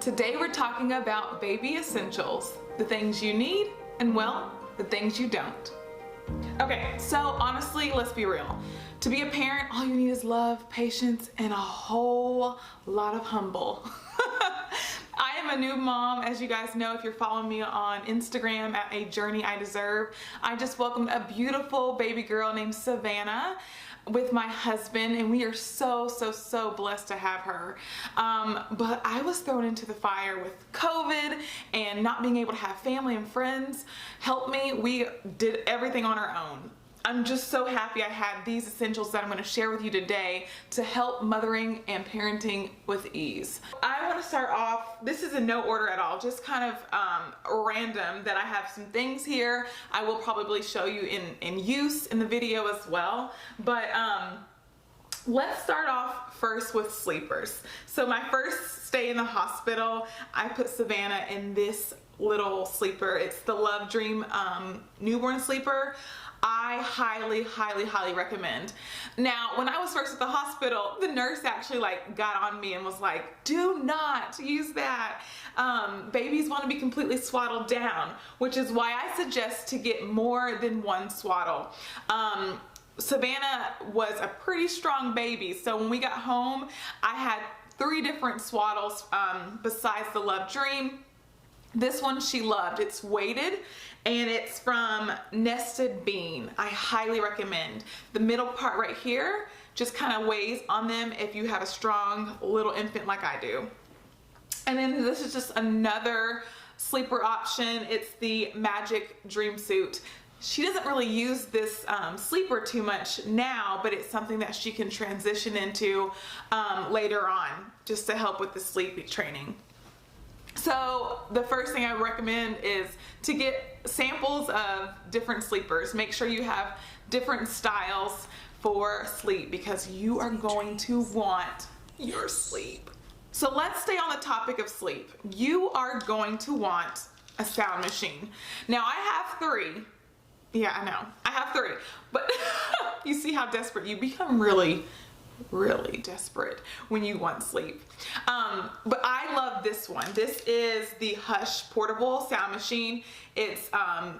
Today we're talking about baby essentials, the things you need and, well, the things you don't. Okay, so honestly, let's be real. To be a parent, all you need is love, patience, and a whole lot of humble. I am a new mom, as you guys know if you're following me on Instagram at A Journey I Deserve. I just welcomed a beautiful baby girl named Savannah with my husband, and we are so blessed to have her. But I was thrown into the fire with COVID and not being able to have family and friends help me. We did everything on our own. I'm just so happy I had these essentials that I'm going to share with you today to help mothering and parenting with ease. I want to start off, this is in no order at all, just kind of random, that I have some things here. I will probably show you in use in the video as well. But let's start off first with sleepers. So my first stay in the hospital, I put Savannah in this little sleeper. It's the Love Dream newborn sleeper. I highly recommend. Now, when I was first at the hospital, the nurse actually got on me and was like, do not use that. Babies want to be completely swaddled down, which is why I suggest to get more than one swaddle. Savannah was a pretty strong baby, so when we got home, I had 3 different swaddles besides the Love Dream. This one she loved. It's weighted and it's from Nested Bean. I highly recommend. The middle part right here just kind of weighs on them if you have a strong little infant like I do. And then this is just another sleeper option. It's the Magic Dream Suit. She doesn't really use this sleeper too much now, but it's something that she can transition into later on just to help with the sleep training. So the first thing I recommend is to get samples of different sleepers. Make sure you have different styles for sleep because you are going to want your sleep. So let's stay on the topic of sleep. You are going to want a sound machine. Now I have 3. Yeah, I know. I have 3. But you see how desperate you become, really desperate when you want sleep. But I love this one. This is the Hush portable sound machine. It's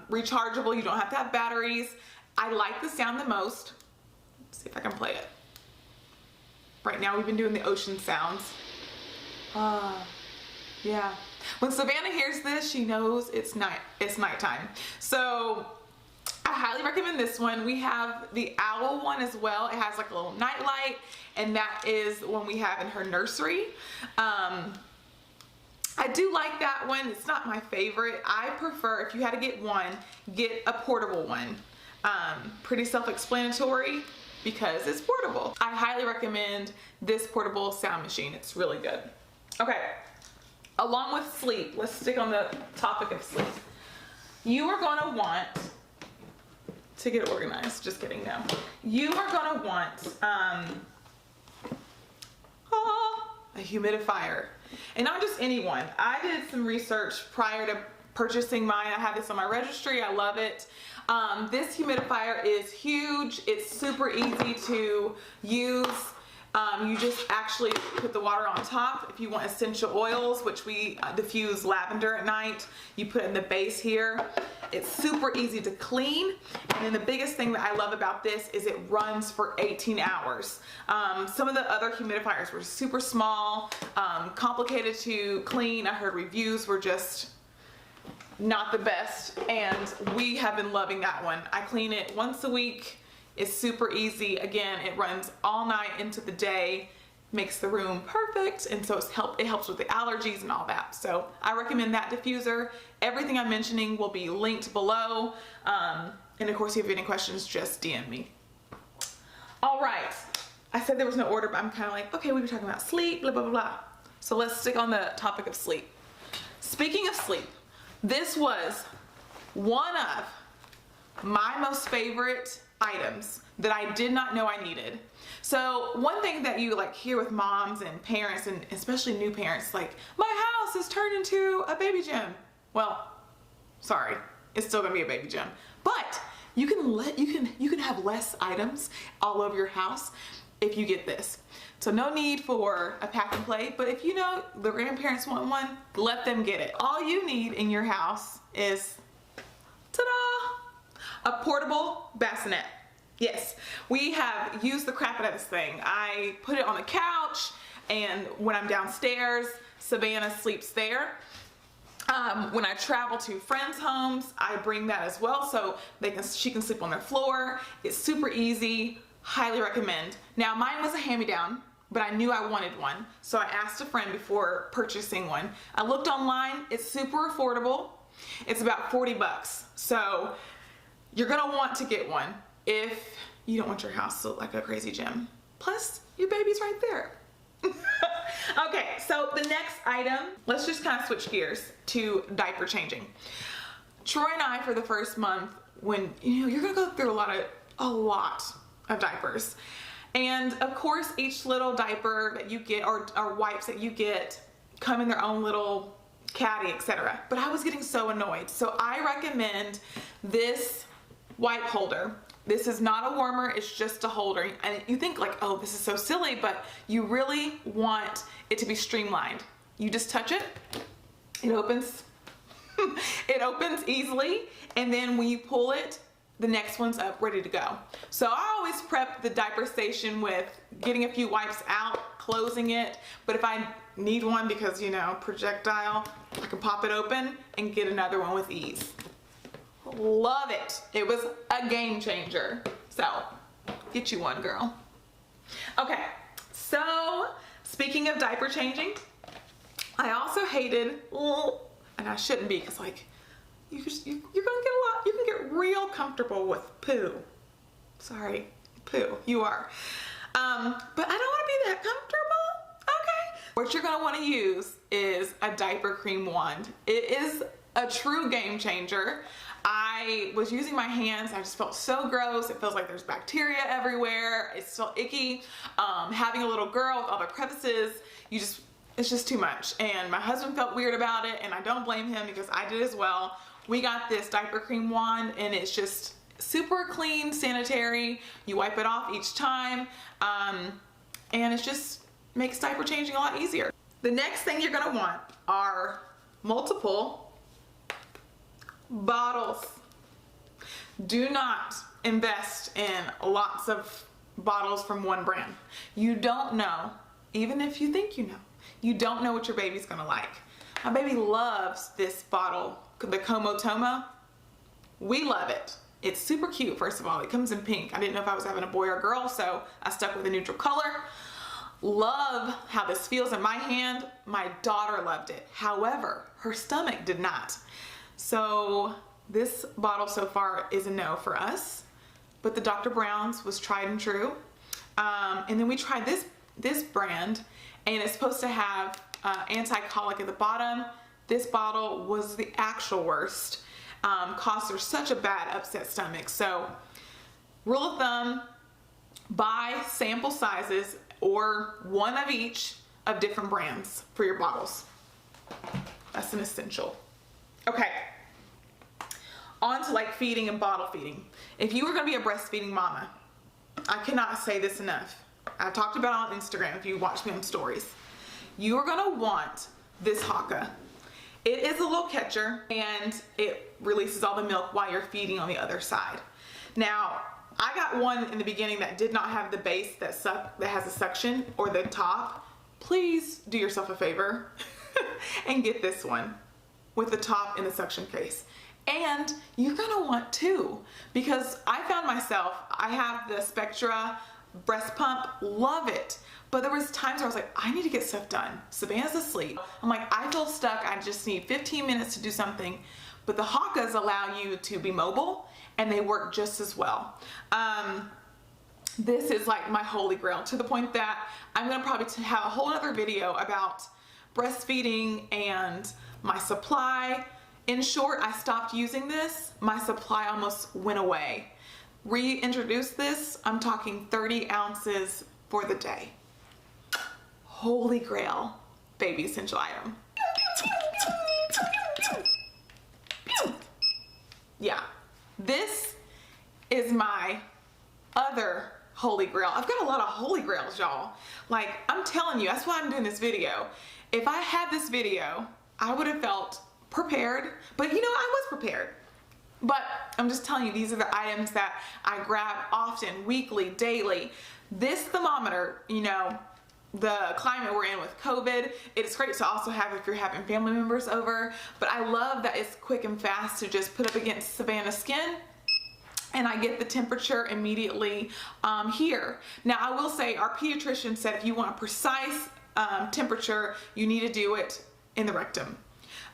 rechargeable. You don't have to have batteries. I like the sound the most. Let's see if I can play it. Right now we've been doing the ocean sounds. Yeah. When Savannah hears this, she knows it's nighttime. So I highly recommend this one. We have the Owl one as well. It has like a little night light, and that is one we have in her nursery. I do like that one. It's not my favorite. I prefer, if you had to get one, get a portable one. Pretty self-explanatory because it's portable. I highly recommend this portable sound machine. It's really good. Okay, along with sleep, let's stick on the topic of sleep. You are gonna want to get organized, just kidding, no. You are gonna want a humidifier, and not just any one. I did some research prior to purchasing mine. I have this on my registry. I love it. This humidifier is huge. It's super easy to use. You just actually put the water on top. If you want essential oils, which we diffuse lavender at night, you put it in the base here. It's super easy to clean. And then the biggest thing that I love about this is it runs for 18 hours. Some of the other humidifiers were super small, complicated to clean. I heard reviews were just not the best, and we have been loving that one. I clean it once a week. It's super easy. Again, it runs all night into the day, makes the room perfect, and so it helps with the allergies and all that. So I recommend that diffuser. Everything I'm mentioning will be linked below. And of course, if you have any questions, just DM me. All right. I said there was no order, but I'm kind of like, okay, we were talking about sleep, blah, blah, blah, blah. So let's stick on the topic of sleep. Speaking of sleep, this was one of my most favorite items that I did not know I needed. So one thing that you hear with moms and parents, and especially new parents, like, my house has turned into a baby gym. Well, sorry, it's still gonna be a baby gym, but you can have less items all over your house if you get this. So no need for a pack and play, but if you know the grandparents want one, let them get it. All you need in your house is, ta-da, a portable bassinet. Yes, we have used the crap out of this thing. I put it on the couch, and when I'm downstairs, Savannah sleeps there. When I travel to friends' homes, I bring that as well, so she can sleep on their floor. It's super easy, highly recommend. Now mine was a hand-me-down, but I knew I wanted one, so I asked a friend before purchasing one. I looked online, it's super affordable. It's about 40 bucks, so you're gonna want to get one if you don't want your house to look like a crazy gym. Plus, your baby's right there. Okay, so the next item, let's just kind of switch gears to diaper changing. Troy and I, for the first month, when you're gonna go through a lot of diapers, and of course each little diaper that you get or wipes that you get come in their own little caddy, etc. But I was getting so annoyed, so I recommend this wipe holder. This is not a warmer, it's just a holder. And you think like, oh, this is so silly, but you really want it to be streamlined. You just touch it, it opens. It opens easily, and then when you pull it, the next one's up, ready to go. So I always prep the diaper station with getting a few wipes out, closing it, but if I need one because, projectile, I can pop it open and get another one with ease. Love it. It was a game changer. So get you one, girl. Okay, so speaking of diaper changing, I also hated, and I shouldn't be, because like you're gonna get you can get real comfortable with poo. Sorry, poo, you are. But I don't want to be that comfortable. Okay. What you're gonna want to use is a diaper cream wand. It is a true game changer. I was using my hands, I just felt so gross. It feels like there's bacteria everywhere. It's so icky. Having a little girl with all the crevices, it's just too much. And my husband felt weird about it, and I don't blame him because I did as well. We got this diaper cream wand, and it's just super clean, sanitary. You wipe it off each time, and it just makes diaper changing a lot easier. The next thing you're gonna want are multiple bottles. Do not invest in lots of bottles from one brand. You don't know, even if you think you know, you don't know what your baby's gonna like. My baby loves this bottle, the Como Tomo. We love it. It's super cute, first of all. It comes in pink. I didn't know if I was having a boy or a girl, so I stuck with a neutral color. Love how this feels in my hand. My daughter loved it. However, her stomach did not. So this bottle so far is a no for us, but the Dr. Brown's was tried and true. And then we tried this brand, and it's supposed to have anti-colic at the bottom. This bottle was the actual worst. Caused her such a bad upset stomach. So rule of thumb, buy sample sizes or one of each of different brands for your bottles. That's an essential. Okay, on to like feeding and bottle feeding. If you were gonna be a breastfeeding mama, I cannot say this enough. I've talked about it on Instagram if you watch me on stories. You are gonna want this Haka. It is a little catcher, and it releases all the milk while you're feeding on the other side. Now, I got one in the beginning that did not have the base that has a suction, or the top. Please do yourself a favor and get this one with the top and the suction case. And you're gonna want two, because I found myself, I have the Spectra breast pump, love it. But there was times where I was like, I need to get stuff done. Savannah's asleep. I'm like, I feel stuck. I just need 15 minutes to do something. But the Hakas allow you to be mobile, and they work just as well. This is like my holy grail, to the point that I'm gonna probably have a whole other video about breastfeeding and my supply. In short, I stopped using this. My supply almost went away. Reintroduced this, I'm talking 30 ounces for the day. Holy grail, baby essential item. Yeah, this is my other holy grail. I've got a lot of holy grails, y'all. Like, I'm telling you, that's why I'm doing this video. If I had this video, I would have felt prepared, but you know, I was prepared. But I'm just telling you, these are the items that I grab often, weekly, daily. This thermometer, you know, the climate we're in with COVID, it's great to also have if you're having family members over, but I love that it's quick and fast to just put up against Savannah's skin, and I get the temperature immediately here. Now, I will say our pediatrician said if you want a precise temperature, you need to do it in the rectum.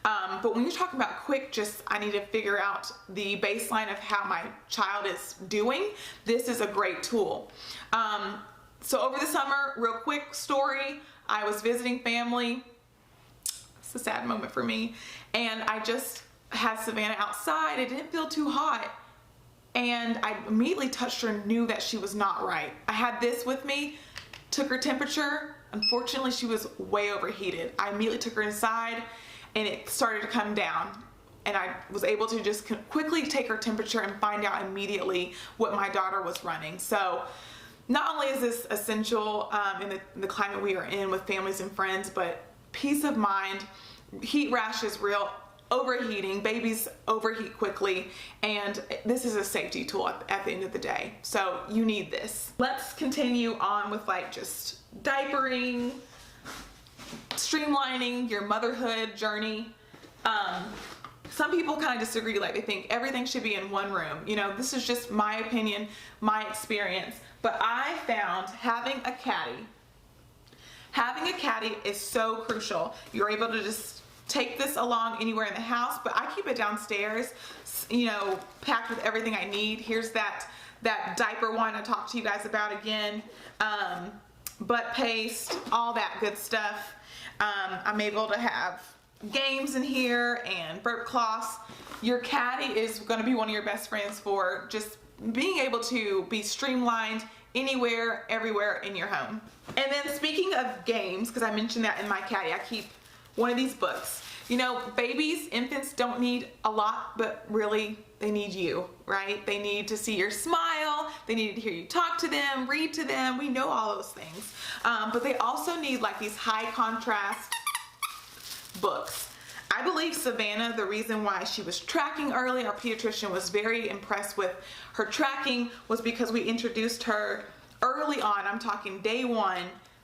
But when you're talking about quick, just I need to figure out the baseline of how my child is doing, this is a great tool. So over the summer, real quick story, I was visiting family. It's a sad moment for me. And I just had Savannah outside. It didn't feel too hot. And I immediately touched her and knew that she was not right. I had this with me, took her temperature. Unfortunately, she was way overheated. I immediately took her inside and it started to come down. And I was able to just quickly take her temperature and find out immediately what my daughter was running. So not only is this essential in the climate we are in with families and friends, but peace of mind. Heat rash is real. Overheating, babies overheat quickly, and this is a safety tool at the end of the day. So you need this. Let's continue on with like just diapering, streamlining your motherhood journey. Some people kind of disagree, like they think everything should be in one room. You know, this is just my opinion, my experience, but I found having a caddy is so crucial. You're able to just take this along anywhere in the house, but I keep it downstairs, you know, packed with everything I need. Here's that diaper one I talked to you guys about again, butt paste, all that good stuff. I'm able to have games in here and burp cloths. Your caddy is going to be one of your best friends for just being able to be streamlined anywhere, everywhere in your home. And then speaking of games, because I mentioned that in my caddy, I keep one of these books. You know, babies, infants don't need a lot, but really they need you, right? They need to see your smile. They need to hear you talk to them, read to them. We know all those things. But they also need like these high contrast books. I believe Savannah, the reason why she was tracking early, our pediatrician was very impressed with her tracking, was because we introduced her early on, I'm talking day one,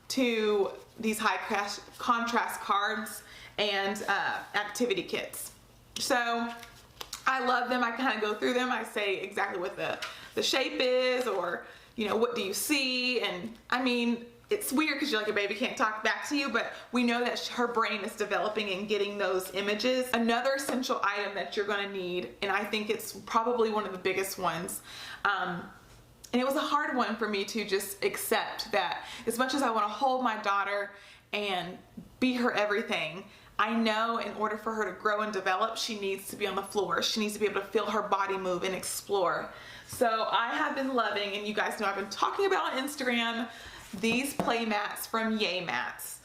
to these high contrast cards and activity kits. So I love them. I kind of go through them. I say exactly what the shape is, or, you know, what do you see? And I mean, it's weird because you're like, a baby can't talk back to you, but we know that her brain is developing and getting those images. Another essential item that you're going to need, and I think it's probably one of the biggest ones, and it was a hard one for me to just accept that as much as I want to hold my daughter and be her everything, I know in order for her to grow and develop, she needs to be on the floor. She needs to be able to feel her body move and explore. So I have been loving, and you guys know I've been talking about on Instagram, these play mats from Yay Mats.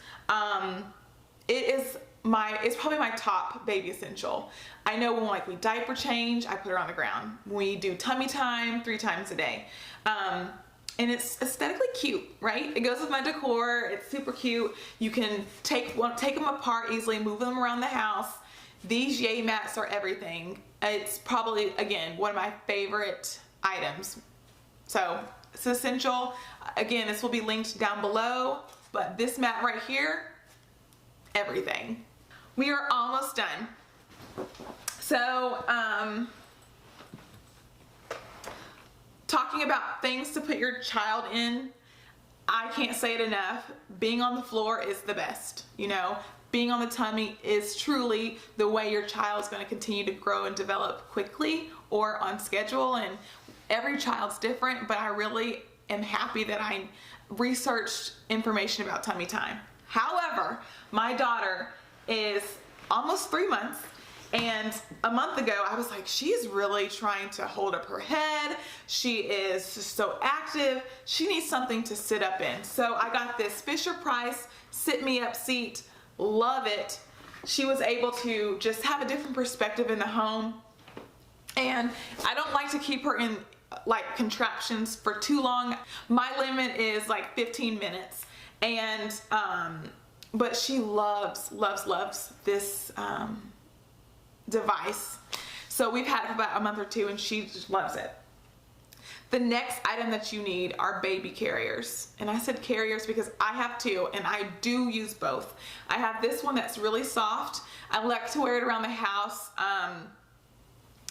It's probably my top baby essential. I know when like we diaper change, I put her on the ground. We do tummy time 3 times a day. And it's aesthetically cute, right? It goes with my decor. It's super cute. You can take them apart easily, move them around the house. These Yay Mats are everything. It's probably, again, one of my favorite items. So it's essential. Again, this will be linked down below, but this mat right here, everything. We are almost done. So, talking about things to put your child in, I can't say it enough. Being on the floor is the best. You know, being on the tummy is truly the way your child's going to continue to grow and develop quickly or on schedule. And every child's different, but I really am happy that I researched information about tummy time. However, my daughter is almost 3 months, and a month ago I was like, she's really trying to hold up her head. She is just so active. She needs something to sit up in. So I got this Fisher-Price Sit Me Up seat. Love it. She was able to just have a different perspective in the home. And I don't like to keep her like contraptions for too long. My limit is like 15 minutes. And, but she loves this device. So we've had it for about a month or two and she just loves it. The next item that you need are baby carriers. And I said carriers because I have two and I do use both. I have this one that's really soft. I like to wear it around the house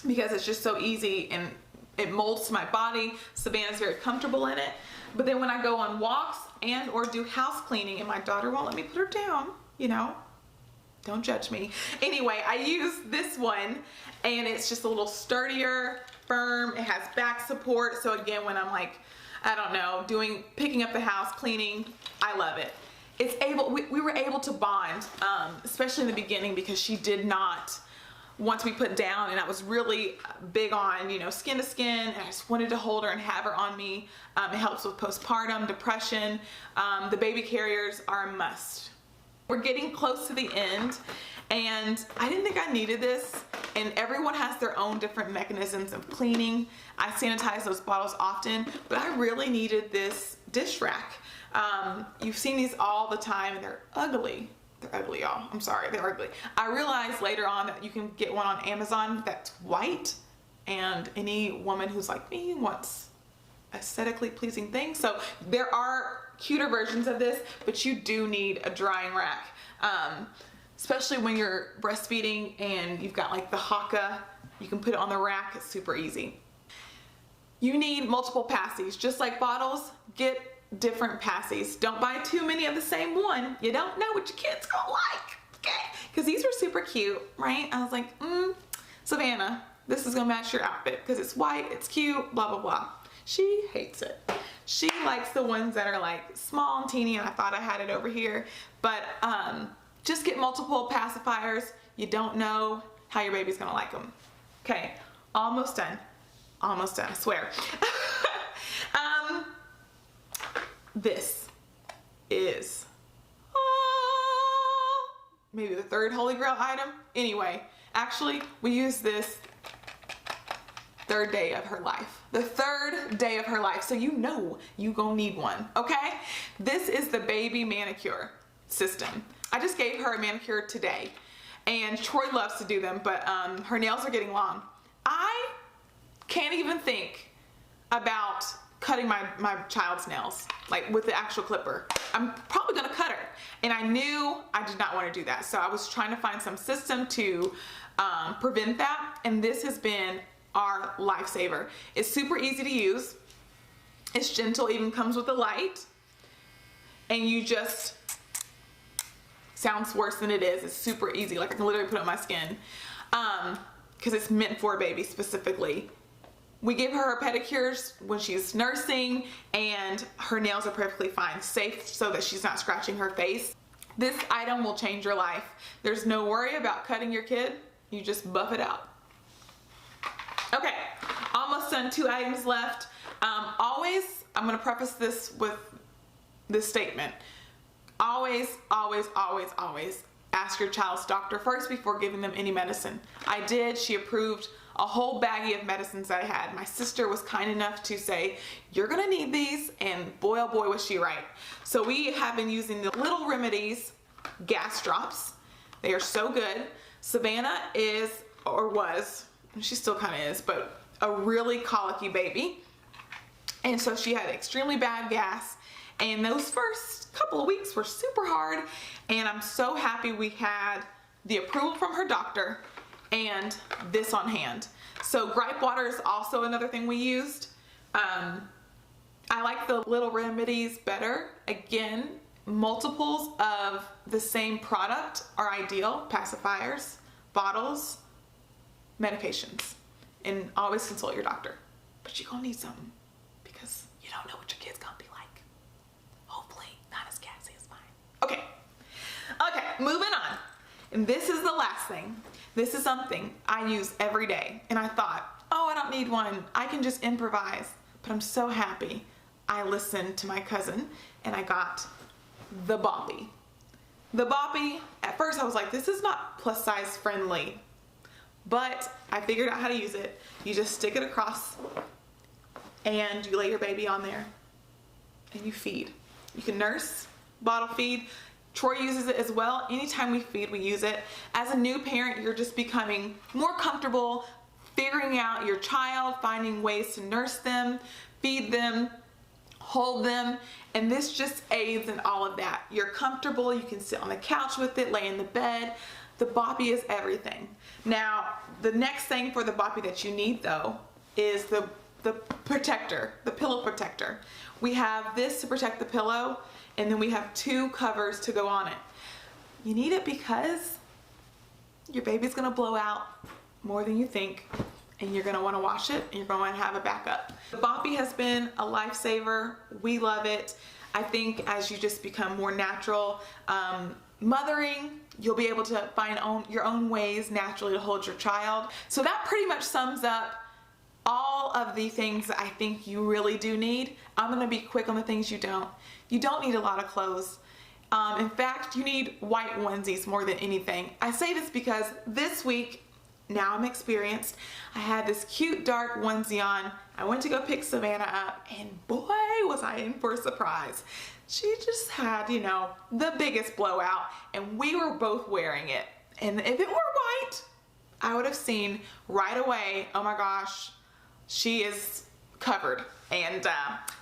because it's just so easy and it molds to my body. Savannah's very comfortable in it. But then when I go on walks and or do house cleaning, and my daughter won't let me put her down, you know, don't judge me. Anyway, I use this one and it's just a little sturdier, firm. It has back support. So again, when I'm like, I don't know, picking up the house, cleaning, I love it. It's able, we were able to bond, especially in the beginning because she did not, once we put down, and I was really big on, you know, skin to skin, and I just wanted to hold her and have her on me. It helps with postpartum, depression. The baby carriers are a must. We're getting close to the end, and I didn't think I needed this, and everyone has their own different mechanisms of cleaning. I sanitize those bottles often, but I really needed this dish rack. You've seen these all the time, and they're ugly. They're ugly, y'all. I'm sorry, they're ugly. I realized later on that you can get one on Amazon that's white, and any woman who's like me wants aesthetically pleasing things. So there are cuter versions of this, but you do need a drying rack. Especially when you're breastfeeding and you've got like the haka, you can put it on the rack, it's super easy. You need multiple passies. Just like bottles, get different passies. Don't buy too many of the same one. You don't know what your kid's gonna like, okay? Because these were super cute, right? I was like, Savannah, this is gonna match your outfit because it's white, it's cute, blah, blah, blah. She hates it. She likes the ones that are like small and teeny, and I thought I had it over here. But just get multiple pacifiers. You don't know how your baby's gonna like them. Okay, almost done. Almost done, I swear. This is maybe the third Holy Grail item. Anyway, actually, we use this third day of her life. The third day of her life. So you know you gonna need one, okay? This is the baby manicure system. I just gave her a manicure today, and Troy loves to do them, but her nails are getting long. I can't even think about cutting my child's nails, like with the actual clipper. I'm probably gonna cut her. And I knew I did not want to do that. So I was trying to find some system to prevent that. And this has been our lifesaver. It's super easy to use. It's gentle, even comes with a light. And you just, sounds worse than it is. It's super easy. Like I can literally put it on my skin. Because it's meant for a baby specifically. We give her pedicures when she's nursing, and her nails are perfectly fine, safe so that she's not scratching her face. This item will change your life. There's no worry about cutting your kid. You just buff it out. Okay, almost done. 2 items left. Always, I'm gonna preface this with this statement. Always, always, always, always ask your child's doctor first before giving them any medicine. I did. She approved a whole baggie of medicines that I had. My sister was kind enough to say, you're gonna need these, and boy oh boy was she right. So we have been using the Little Remedies gas drops. They are so good. Savannah is, or was, she still kind of is, but a really colicky baby. And so she had extremely bad gas, and those first couple of weeks were super hard, and I'm so happy we had the approval from her doctor and this on hand. So gripe water is also another thing we used. I like the Little Remedies better. Again, multiples of the same product are ideal. Pacifiers, bottles, medications. And always consult your doctor. But you're gonna need something because you don't know what your kid's gonna be like. Hopefully not as gassy as mine. Okay, moving on. And this is the last thing. This is something I use every day. And I thought, oh, I don't need one. I can just improvise. But I'm so happy I listened to my cousin and I got the Boppy. The Boppy, at first I was like, this is not plus size friendly. But I figured out how to use it. You just stick it across and you lay your baby on there and you feed. You can nurse, bottle feed. Troy uses it as well. Anytime we feed, we use it. As a new parent, you're just becoming more comfortable figuring out your child, finding ways to nurse them, feed them, hold them, and this just aids in all of that. You're comfortable, you can sit on the couch with it, lay in the bed. The boppy is everything. Now, the next thing for the boppy that you need though is the protector, the pillow protector. We have this to protect the pillow, and then we have 2 covers to go on it. You need it because your baby's gonna blow out more than you think, and you're gonna wanna wash it, and you're gonna wanna have a backup. The boppy has been a lifesaver. We love it. I think as you just become more natural mothering, you'll be able to find your own ways naturally to hold your child. So that pretty much sums up all of the things that I think you really do need. I'm gonna be quick on the things you don't. You don't need a lot of clothes. In fact, you need white onesies more than anything. I say this because this week, now I'm experienced, I had this cute dark onesie on. I went to go pick Savannah up, and boy, was I in for a surprise. She just had, you know, the biggest blowout, and we were both wearing it. And if it were white, I would have seen right away, oh my gosh, she is covered. And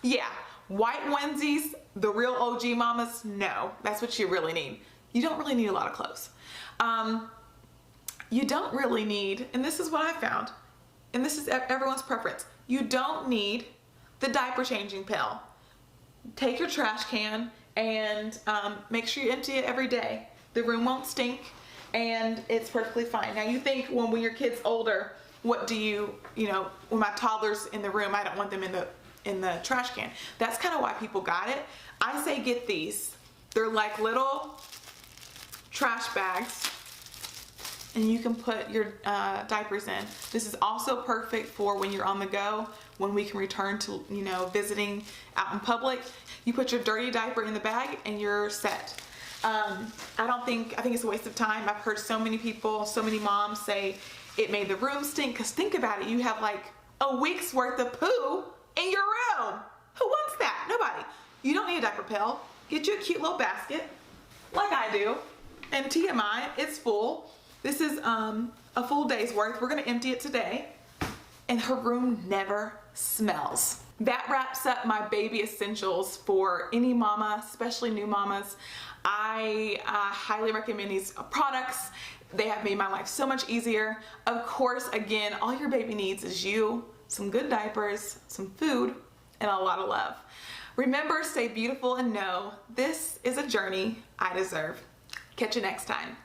yeah, white onesies, the real OG mamas, no, that's what you really need. You don't really need a lot of clothes. You don't really need, and this is what I found, and this is everyone's preference, you don't need the diaper changing pill. Take your trash can and make sure you empty it every day. The room won't stink, and it's perfectly fine. Now you think when your kid's older, what do you know, when my toddler's in the room, I don't want them in the trash can. That's kind of why people got it. I say get these. They're like little trash bags, and you can put your diapers in. This is also perfect for when you're on the go, when we can return to, you know, visiting out in public. You put your dirty diaper in the bag and you're set. I think it's a waste of time. I've heard so many people, so many moms say it made the room stink, because think about it, you have like a week's worth of poo in your room. Who wants that? Nobody. You don't need a diaper pill. Get you a cute little basket, like I do. And TMI, it's full. This is a full day's worth. We're gonna empty it today, and her room never smells. That wraps up my baby essentials for any mama, especially new mamas. I highly recommend these products. They have made my life so much easier. Of course, again, all your baby needs is you, some good diapers, some food, and a lot of love. Remember, stay beautiful and know this is a journey I deserve. Catch you next time.